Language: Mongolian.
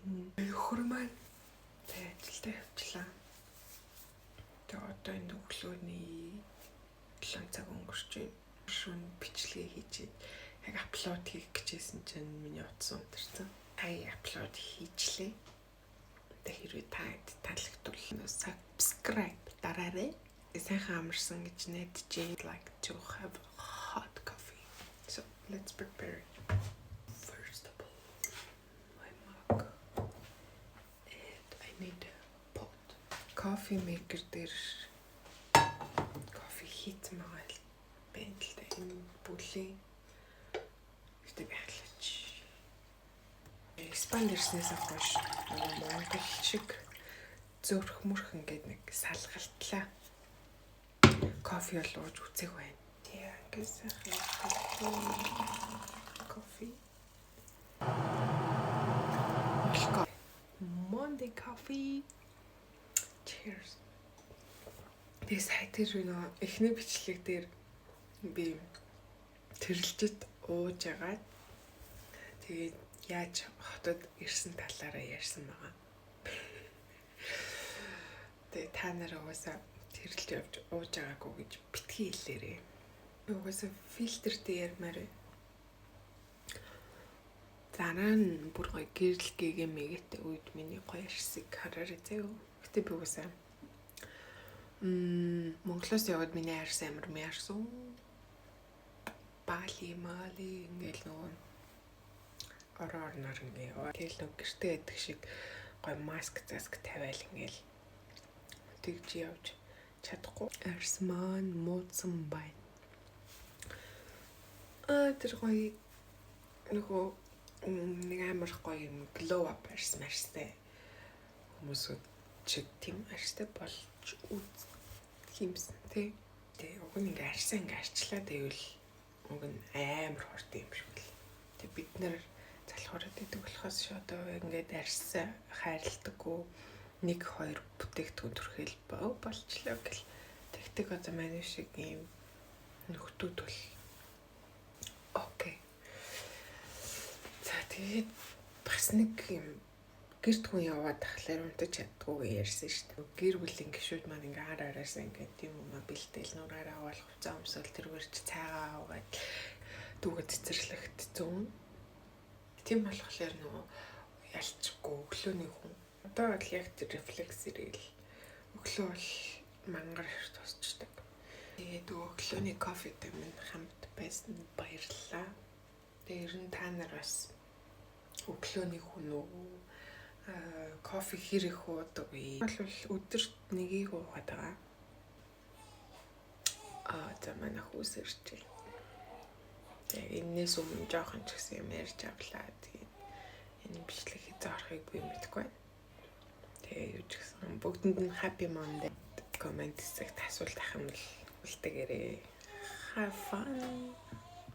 Нөхөр маань ажилдаа явчлаа. Тэгээ одоо энэ өглөөний 7 цаг өнгөрч шөнө бичлэгээ хийчихэд яг апплод хийх гэжсэн чинь миний утас унтарсан. Апплод хийчлээ. Тэгээ хэрвээ таалагдвал subscribe дараарай. Сайхан амарсан гэж найдаж like to have hot coffee. So let's prepare it. First of all, my mug. And I need a pot. Coffee maker дээр кофе хийх магаал байна л да. Энэ бүлийн гэдэг байхлаач. Испани ирснээс хойш Монгол шиг зөөрх мөрх ингээд нэг салгалтлаа. Кофе бол ууж үзег байна. Тэгээ ингээд сайхан кофе. Monday coffee. Cheers. Тэгээ сайтэр нөө эхний бичлэг дээр би тэрэлжид ууж агаад тэгээд яаж хотод ирсэн талаараа ярьсан байгаа. Тэгээ та нараа угаасаа тэрэлж явж ууж байгаагүй гэж битгий хэлээрээ. Угаасаа фильтр дээр ярмаар. Дараа нь бүр гоё гэрэл гэгээмэгэтэй үед миний гоё ирсэг хараарай заяа. Гэтэ би угаасаа Монголоос яваад миний арьс амар мярсан. Бали мали ингээл нөгөө ороор ингээ тэгэл нөгөө гэртээ яддаг шиг гоё маск заск тавиал ингээл тэгж явж чадахгүй. Арьс маань муудсан байна. Тэр гоё нөгөө нэг амар гоё юм glow up арьс марстай хүмүүсүүд чиг тийм арьстай болж хиймсэн тий. Тэгээ уг нь ингээ арьсаа ингээ арчлаа тэгвэл уг нь амар хорт юм шиг л. Тэгээ бид нар залхуураад идэг болохоос одоо ингээд арьсаа хайрладаггүй 1-2 бүтээгдэхүүн төрхөөл болчлоо гэл тэгтэг одоо манай шиг юм нөхдүүд бол окей. За тэгээд бас нэг юм гэрт хүн яваад тахлаар унтаж чаддгүй ярьсан шүү дээ. Гэр бүлийн гишүүд маань ингээ араасаа ингээ тийм юм бэлдээл нураараа аваад хувцас өмсөөл тэрвэрч цайгаа аваад дүүгээ цэцэрлэгт зүүн. Тийм болохоор нөгөө ялчгүй өглөөний хүн. Одоо л яг тэр рефлекс ирэл өглөө бол мангар тусчдаг. Тэгээд өглөөний кофетэй минь хамт байсан баярлалаа. Тэгээд ер нь та нар бас өглөөний хүн үү кофе хэрэг уудаг вэ? Бол өдөрт нэгийг уугаад байгаа. За манай хүүс ирж байна. Тэгээ энэс өмнө жоохон ч гэсэн юм ярьж авлаа. Тэгээд энэ бичлэг хийх би мэдэхгүй байна. Тэгээ юу ч гэсэн бүгдэнд нь happy Monday comment хэсэгт асуулт ах юм бол үлдээгээрэй. Have fun.